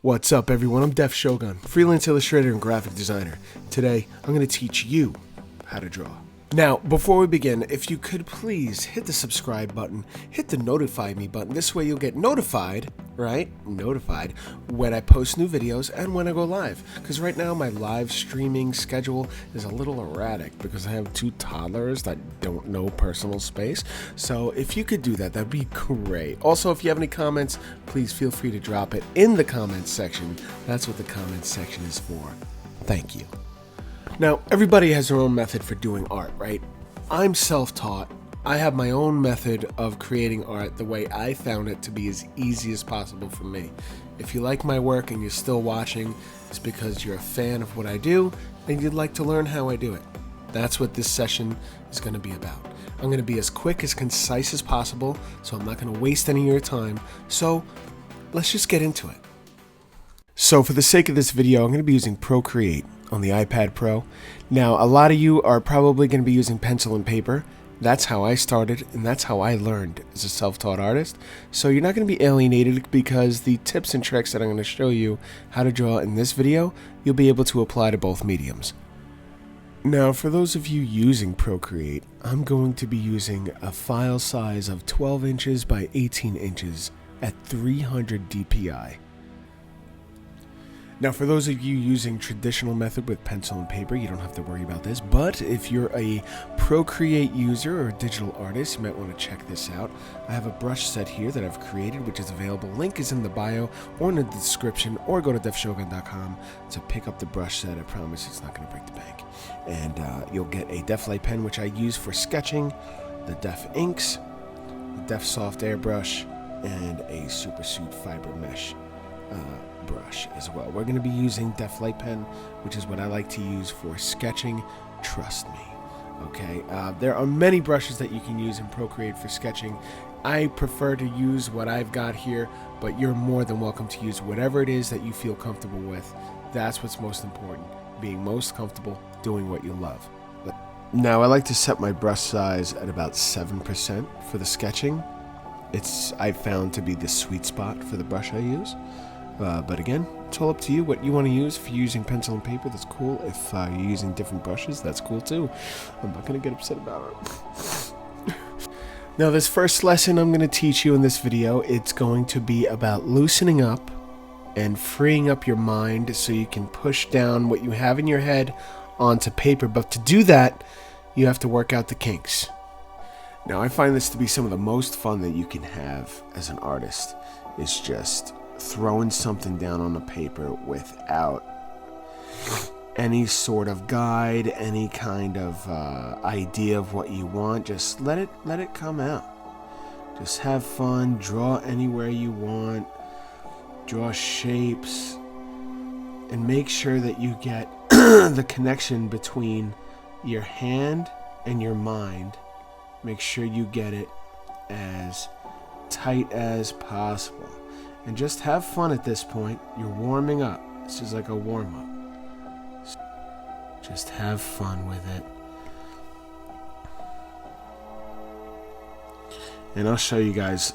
What's up, everyone? I'm Def Shogun, freelance illustrator and graphic designer. Today, I'm going to teach you how to draw. Now, before we begin, if you could please hit the subscribe button, hit the notify me button. This way you'll get notified, right? Notified when I post new videos and when I go live. Because right now my live streaming schedule is a little erratic because I have two toddlers that don't know personal space. So if you could do that, that'd be great. Also, if you have any comments, please feel free to drop it in the comments section. That's what the comments section is for. Thank you. Now, everybody has their own method for doing art, right? I'm self-taught. I have my own method of creating art the way I found it to be as easy as possible for me. If you like my work and you're still watching, it's because you're a fan of what I do and you'd like to learn how I do it. That's what this session is going to be about. I'm going to be as quick, as concise as possible, so I'm not going to waste any of your time. So let's just get into it. So for the sake of this video, I'm going to be using Procreate on the iPad Pro. Now, a lot of you are probably going to be using pencil and paper. That's how I started, and that's how I learned as a self-taught artist. So you're not going to be alienated because the tips and tricks that I'm going to show you how to draw in this video, you'll be able to apply to both mediums. Now, for those of you using Procreate, I'm going to be using a file size of 12 inches by 18 inches at 300 dpi. Now, for those of you using traditional method with pencil and paper, you don't have to worry about this. But if you're a Procreate user or a digital artist, you might want to check this out. I have a brush set here that I've created, which is available. Link is in the bio or in the description, or go to defshogun.com to pick up the brush set. I promise it's not going to break the bank. And you'll get a Def Light pen, which I use for sketching, the Def Inks, the Def Soft Airbrush, and a Super Suit Fiber Mesh brush as well. We're going to be using Def Light pen, which is what I like to use for sketching. Trust me. Okay, there are many brushes that you can use in Procreate for sketching. I prefer to use what I've got here, but you're more than welcome to use whatever it is that you feel comfortable with. That's what's most important, being most comfortable doing what you love. Now, I like to set my brush size at about 7% for the sketching. I've found to be the sweet spot for the brush I use. But again, it's all up to you what you want to use. If you're using pencil and paper, that's cool. If you're using different brushes, that's cool too. I'm not going to get upset about it. Now, this first lesson I'm going to teach you in this video, it's going to be about loosening up and freeing up your mind so you can push down what you have in your head onto paper. But to do that, you have to work out the kinks. Now, I find this to be some of the most fun that you can have as an artist. It's just throwing something down on the paper without any sort of guide, any kind of idea of what you want. Just let it come out. Just have fun, draw anywhere you want, draw shapes, and make sure that you get the connection between your hand and your mind. Make sure you get it as tight as possible. And just have fun at this point. You're warming up. This is like a warm-up. Just have fun with it. And I'll show you guys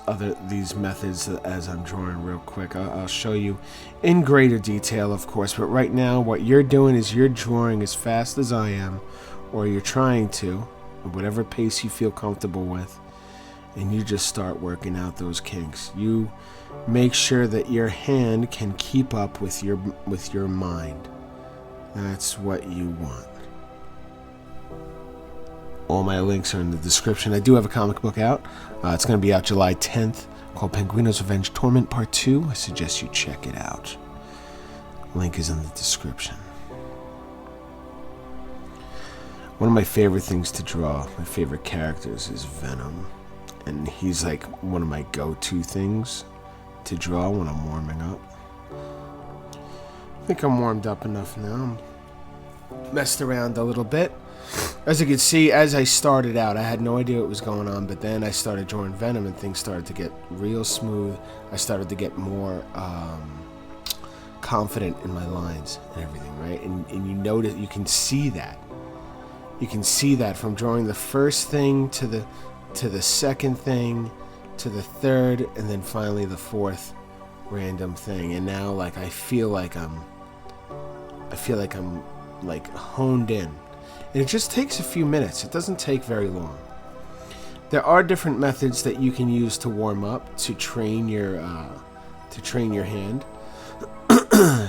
these methods as I'm drawing real quick. I'll show you in greater detail, of course. But right now, what you're doing is you're drawing as fast as I am, or you're trying to, at whatever pace you feel comfortable with. And you just start working out those kinks. You make sure that your hand can keep up with your mind. That's what you want. All my links are in the description. I do have a comic book out. It's going to be out July 10th, called Penguino's Revenge Torment Part 2. I suggest you check it out. Link is in the description. One of my favorite things to draw, my favorite characters, is Venom. And he's like one of my go-to things to draw when I'm warming up. I think I'm warmed up enough now. I'm messed around a little bit. As you can see, as I started out, I had no idea what was going on, but then I started drawing Venom and things started to get real smooth. I started to get more confident in my lines and everything, right? And you notice, you can see that. You can see that from drawing the first thing to the second thing to the third, and then finally the fourth random thing, and now like I feel like I'm like honed in. And it just takes a few minutes. It doesn't take very long. There are different methods that you can use to warm up, to train your hand.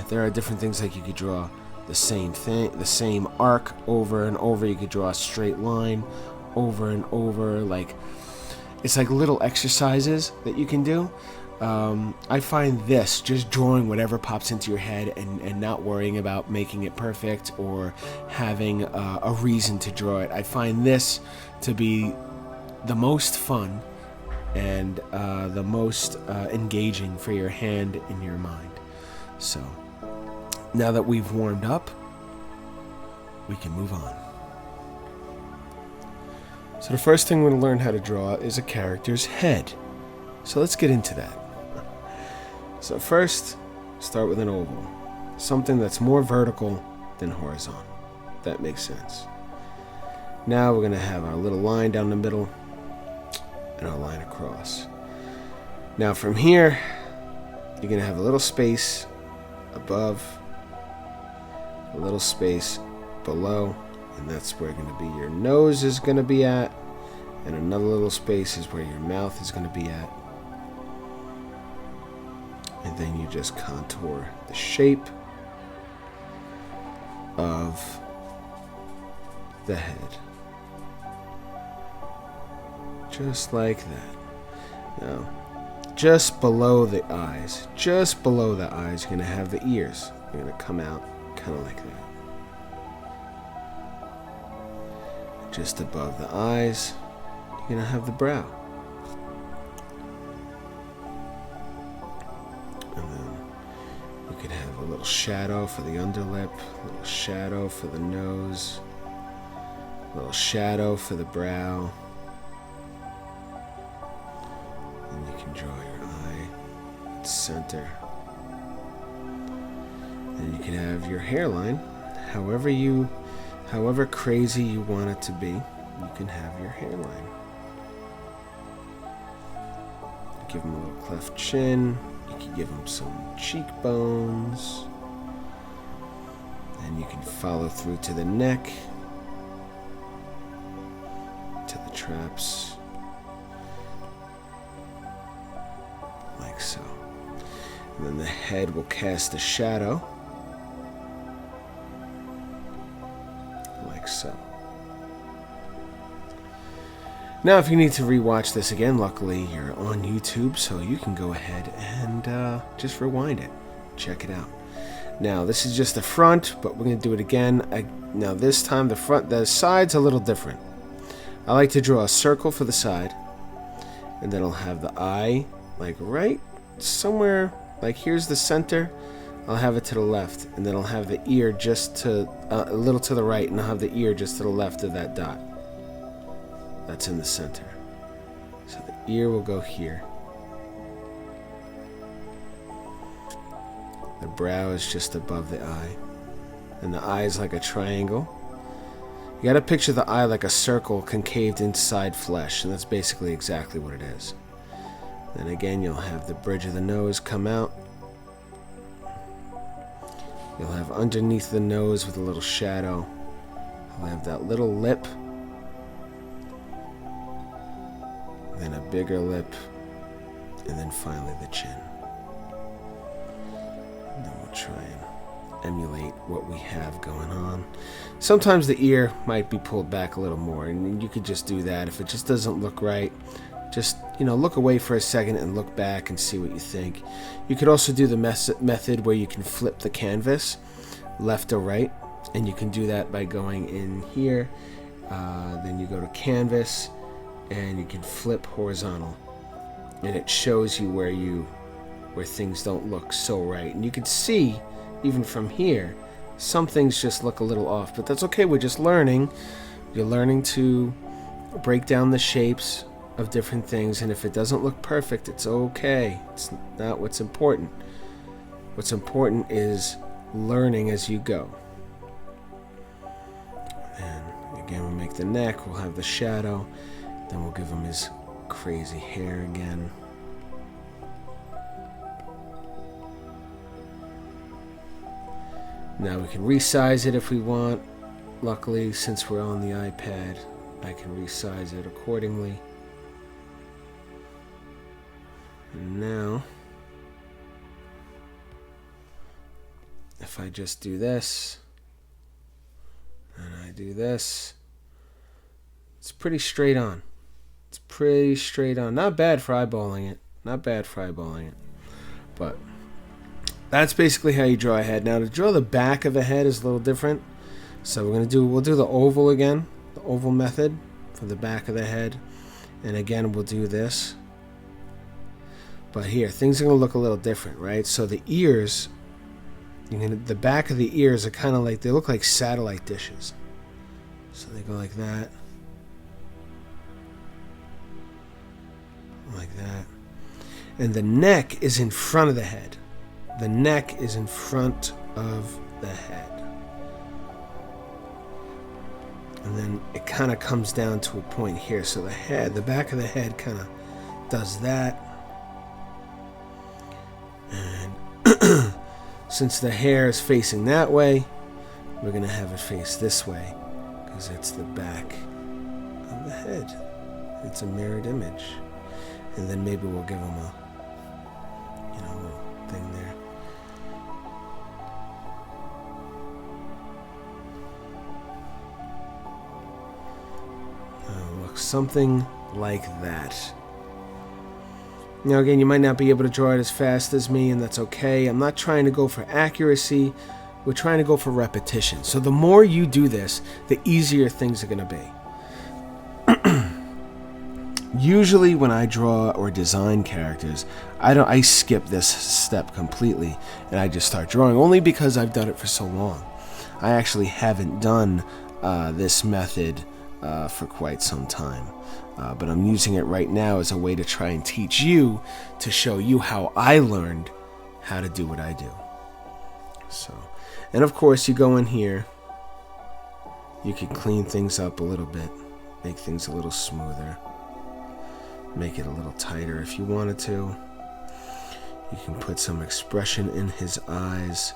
There are different things, like you could draw the same thing, the same arc over and over. You could draw a straight line over and over. Like, it's like little exercises that you can do. I find this, just drawing whatever pops into your head and not worrying about making it perfect or having a reason to draw it, I find this to be the most fun and the most engaging for your hand and your mind. So now that we've warmed up, we can move on. So the first thing we're going to learn how to draw is a character's head. So let's get into that. So first, start with an oval. Something that's more vertical than horizontal. That makes sense. Now we're going to have our little line down the middle and our line across. Now from here, you're going to have a little space above, a little space below, and that's where going to be your nose is going to be at, and another little space is where your mouth is going to be at. And then you just contour the shape of the head. Just like that. Now, just below the eyes, you're going to have the ears. They're going to come out kind of like that. Just above the eyes, you're going to have the brow. And then you could have a little shadow for the underlip, a little shadow for the nose, a little shadow for the brow. And you can draw your eye at center. And you can have your hairline, however crazy you want it to be, you can have your hairline. Give him a little cleft chin. You can give him some cheekbones. And you can follow through to the neck, to the traps, like so. And then the head will cast a shadow, like so. Now, if you need to rewatch this again, luckily you're on YouTube, so you can go ahead and just rewind it. Check it out. Now, this is just the front, but we're going to do it again. Now, this time the side's a little different. I like to draw a circle for the side, and then I'll have the eye, like right somewhere, like here's the center. I'll have it to the left, and then I'll have the ear just to a little to the right, and I'll have the ear just to the left of that dot. That's in the center. So the ear will go here. The brow is just above the eye. And the eye is like a triangle. You gotta picture the eye like a circle concaved inside flesh, and that's basically exactly what it is. Then again, you'll have the bridge of the nose come out. You'll have underneath the nose with a little shadow. You'll have that little lip. Then a bigger lip, and then finally the chin. And then we'll try and emulate what we have going on. Sometimes the ear might be pulled back a little more, and you could just do that. If it just doesn't look right, just, look away for a second and look back and see what you think. You could also do the method where you can flip the canvas left or right, and you can do that by going in here. Then you go to canvas, and you can flip horizontal, and it shows you where things don't look so right. And you can see, even from here, some things just look a little off, but that's okay. We're just learning. You're learning to break down the shapes of different things, and if it doesn't look perfect, it's okay. It's not what's important. What's important is learning as you go. And again, we'll make the neck, we'll have the shadow. Then we'll give him his crazy hair again. Now we can resize it if we want. Luckily, since we're on the iPad, I can resize it accordingly. And now, if I just do this, and I do this, it's pretty straight on. It's pretty straight on. Not bad for eyeballing it. Not bad for eyeballing it. But that's basically how you draw a head. Now to draw the back of a head is a little different. So we'll do the oval again, the oval method for the back of the head. And again, we'll do this. But here, things are going to look a little different, right? So the ears, the back of the ears are kind of like, they look like satellite dishes. So they go like that. Like that. And the neck is in front of the head. The neck is in front of the head. And then it kind of comes down to a point here. So the back of the head kind of does that. And since the hair is facing that way, we're going to have it face this way because it's the back of the head. It's a mirrored image. And then maybe we'll give him a, little thing there. Looks something like that. Now again, you might not be able to draw it as fast as me, and that's okay. I'm not trying to go for accuracy. We're trying to go for repetition. So the more you do this, the easier things are going to be. Usually when I draw or design characters, I skip this step completely and I just start drawing, only because I've done it for so long. I actually haven't done this method for quite some time, but I'm using it right now as a way to try and teach you, to show you how I learned how to do what I do. So, and of course you go in here, you can clean things up a little bit, make things a little smoother. Make it a little tighter if you wanted to. You can put some expression in his eyes.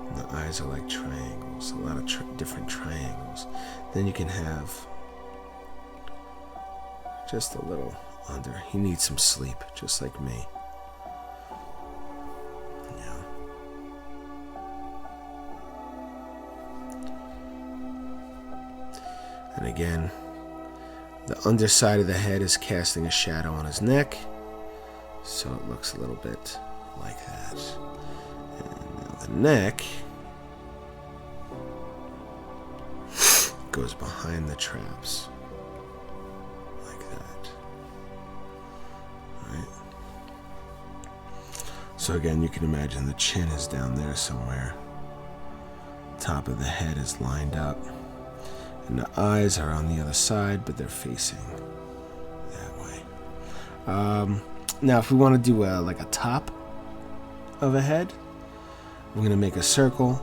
And the eyes are like triangles, a lot of different triangles. Then you can have just a little under. He needs some sleep, just like me. And again, the underside of the head is casting a shadow on his neck, so it looks a little bit like that. And now the neck goes behind the traps, like that. Right? So again, you can imagine the chin is down there somewhere. Top of the head is lined up. And the eyes are on the other side, but they're facing that way. Now, if we want to do like a top of a head, we're going to make a circle.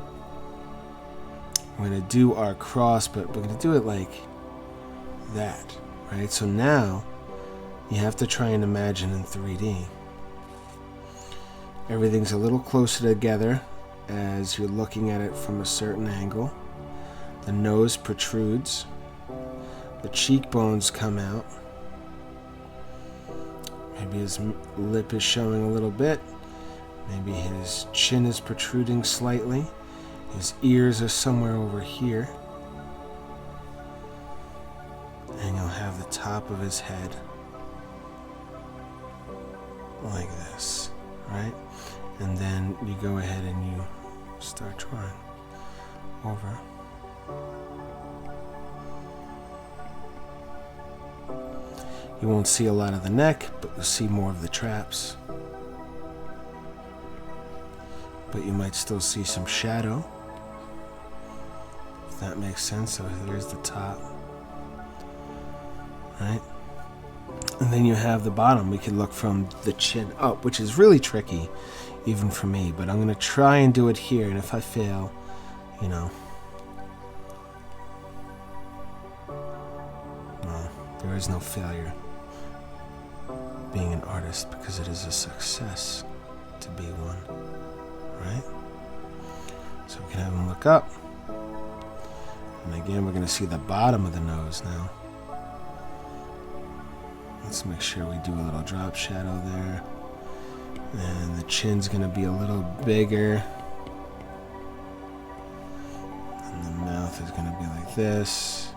We're going to do our cross, but we're going to do it like that, right? So now you have to try and imagine in 3D. Everything's a little closer together as you're looking at it from a certain angle. The nose protrudes, the cheekbones come out, maybe his lip is showing a little bit, maybe his chin is protruding slightly, his ears are somewhere over here, and you'll have the top of his head like this, right? And then you go ahead and you start drawing over. You won't see a lot of the neck, but you'll see more of the traps. But you might still see some shadow, if that makes sense. So here's the top, right? And then you have the bottom. We can look from the chin up, which is really tricky, even for me. But I'm going to try and do it here, and if I fail, There is no failure being an artist because it is a success to be one, right? So we can have him look up. And again, we're going to see the bottom of the nose now. Let's make sure we do a little drop shadow there. And the chin's going to be a little bigger. And the mouth is going to be like this.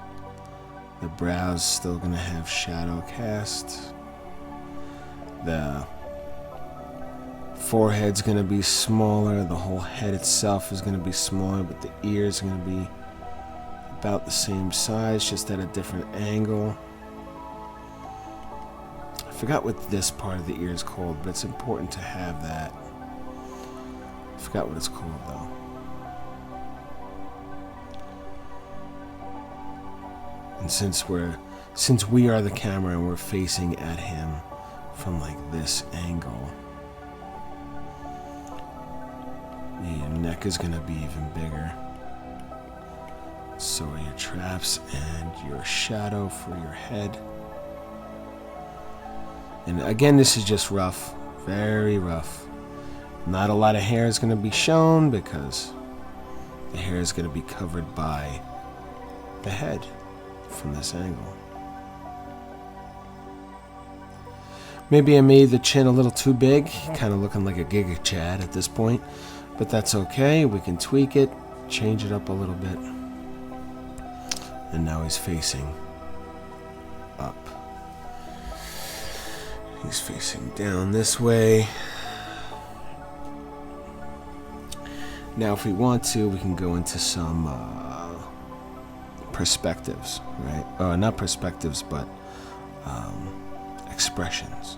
The brow's still going to have shadow cast. The forehead's going to be smaller. The whole head itself is going to be smaller, but the ears are going to be about the same size, just at a different angle. I forgot what this part of the ear is called, but it's important to have that. I forgot what it's called though. And since we are the camera and we're facing at him from like this angle, your neck is gonna be even bigger. So are your traps and your shadow for your head. And again, this is just rough, very rough. Not a lot of hair is gonna be shown because the hair is gonna be covered by the head from this angle. Maybe I made the chin a little too big, kind of looking like a Giga Chad at this point, but that's okay. We can tweak it, change it up a little bit. And now he's facing up. He's facing down this way. Now if we want to, we can go into some perspectives, right? Not perspectives, but expressions.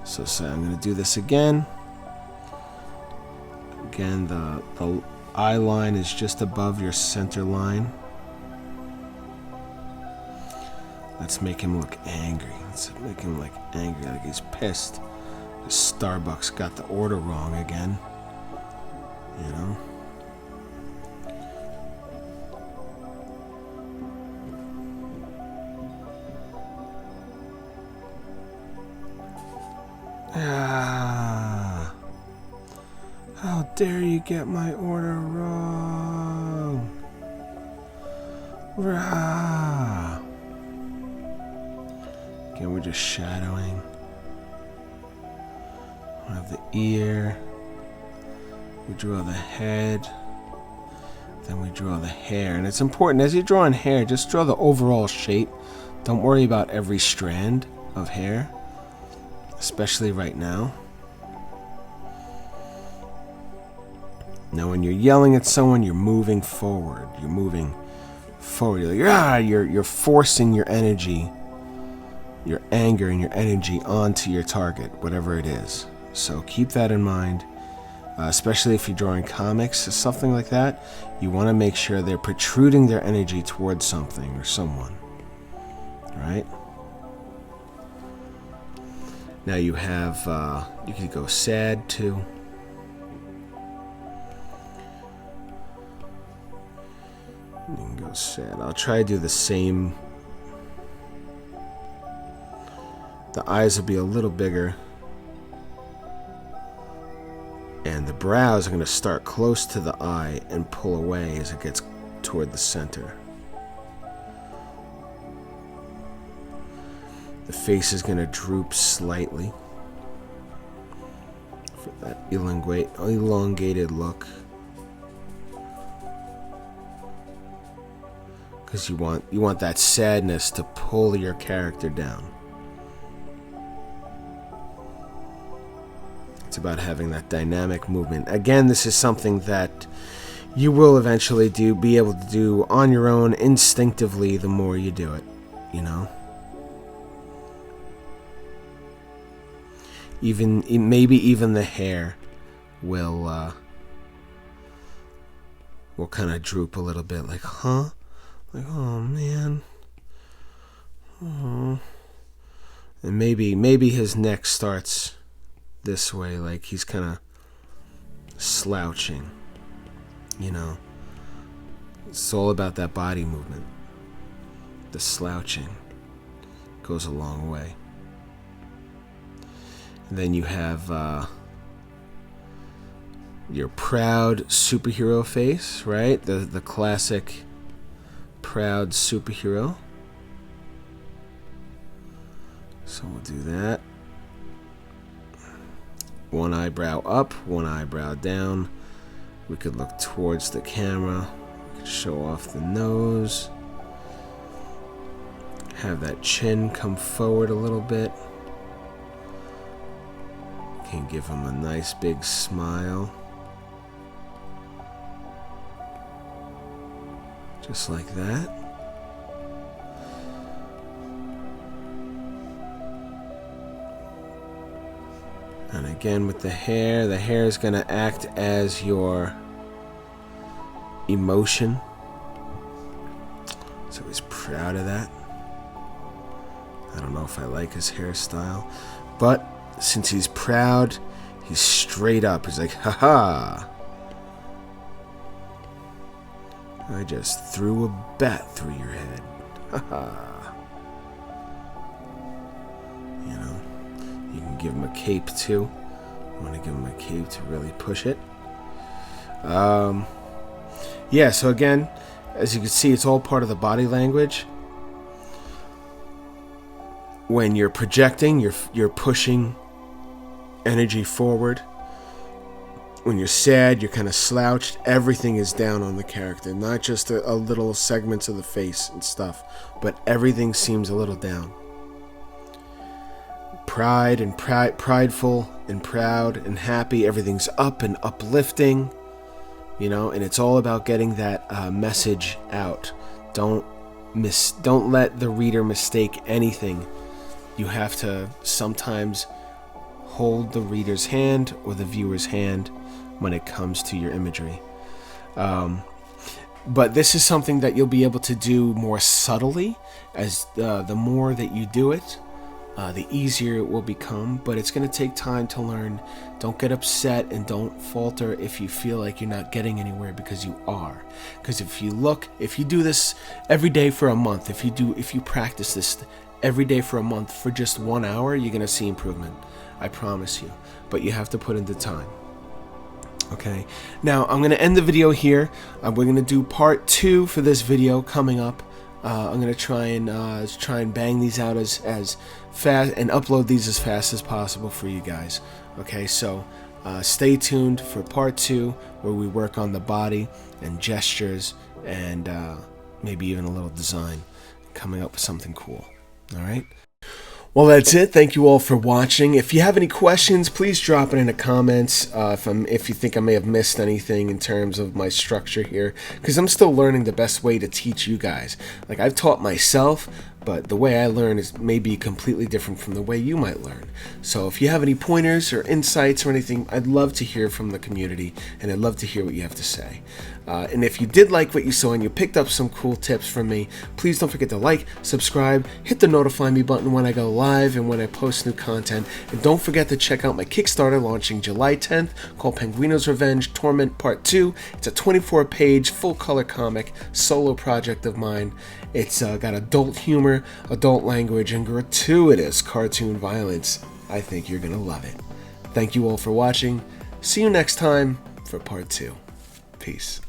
So say I'm going to do this again. Again, the eye line is just above your center line. Let's make him look angry. Let's make him look angry, like he's pissed. Starbucks got the order wrong again. You know? Ah, how dare you get my order wrong? Rah. Again, we're just shadowing. We have the ear. We draw the head. Then we draw the hair. And it's important, as you're drawing hair, just draw the overall shape. Don't worry about every strand of hair, especially right now. Now, when you're yelling at someone, you're moving forward. You're moving forward. You're like, you're forcing your energy, your anger and your energy onto your target, whatever it is. So keep that in mind, especially if you're drawing comics or something like that. You want to make sure they're protruding their energy towards something or someone, right? Now you have, you could go sad too. You can go sad. I'll try to do the same. The eyes will be a little bigger. And the brows are going to start close to the eye and pull away as it gets toward the center. The face is going to droop slightly for that elongated look. Because you want that sadness to pull your character down. It's about having that dynamic movement. Again, this is something that you will eventually be able to do on your own instinctively the more you do it, you know? Maybe even the hair will kind of droop a little bit, like, huh? Like, oh man. Oh. And maybe his neck starts this way, like he's kind of slouching, you know. It's all about that body movement, the slouching. Goes a long way. And then you have your proud superhero face, right? The classic proud superhero. So we'll do that. One eyebrow up, one eyebrow down. We could look towards the camera. We could show off the nose. Have that chin come forward a little bit. Can give him a nice big smile. Just like that. And again with the hair is going to act as your emotion. So he's proud of that. I don't know if I like his hairstyle, but since he's proud, he's straight up. He's like, haha. I just threw a bat through your head. Haha. You know, you can give him a cape too. I want to give him a cape to really push it. Yeah, so again, as you can see, it's all part of the body language. When you're projecting, you're pushing energy forward. When you're sad, you're kind of slouched. Everything is down on the character, not just a little segments of the face and stuff, but everything seems a little down. Pride and prideful and proud and happy. Everything's up and uplifting, you know, and it's all about getting that message out. Don't let the reader mistake anything. You have to sometimes hold the reader's hand or the viewer's hand when it comes to your imagery. But this is something that you'll be able to do more subtly. As the more that you do it, the easier it will become. But it's going to take time to learn. Don't get upset and don't falter if you feel like you're not getting anywhere, because you are. Because if you do this every day for a month, if you practice this every day for a month for just 1 hour, you're going to see improvement. I promise you. But you have to put in the time. Okay. Now, I'm going to end the video here. We're going to do part 2 for this video coming up. I'm going to try and bang these out as fast and upload these as fast as possible for you guys. Okay, so stay tuned for part 2, where we work on the body and gestures and maybe even a little design, coming up with something cool. All right. Well, that's it. Thank you all for watching. If you have any questions, please drop it in the comments. If you think I may have missed anything in terms of my structure here, because I'm still learning the best way to teach you guys. Like, I've taught myself, but the way I learn is maybe completely different from the way you might learn. So if you have any pointers or insights or anything, I'd love to hear from the community, and I'd love to hear what you have to say. And if you did like what you saw and you picked up some cool tips from me, please don't forget to like, subscribe, hit the notify me button when I go live and when I post new content. And don't forget to check out my Kickstarter launching July 10th called Penguino's Revenge Torment Part 2. It's a 24-page full-color comic solo project of mine. It's got adult humor, adult language, and gratuitous cartoon violence. I think you're going to love it. Thank you all for watching. See you next time for Part 2. Peace.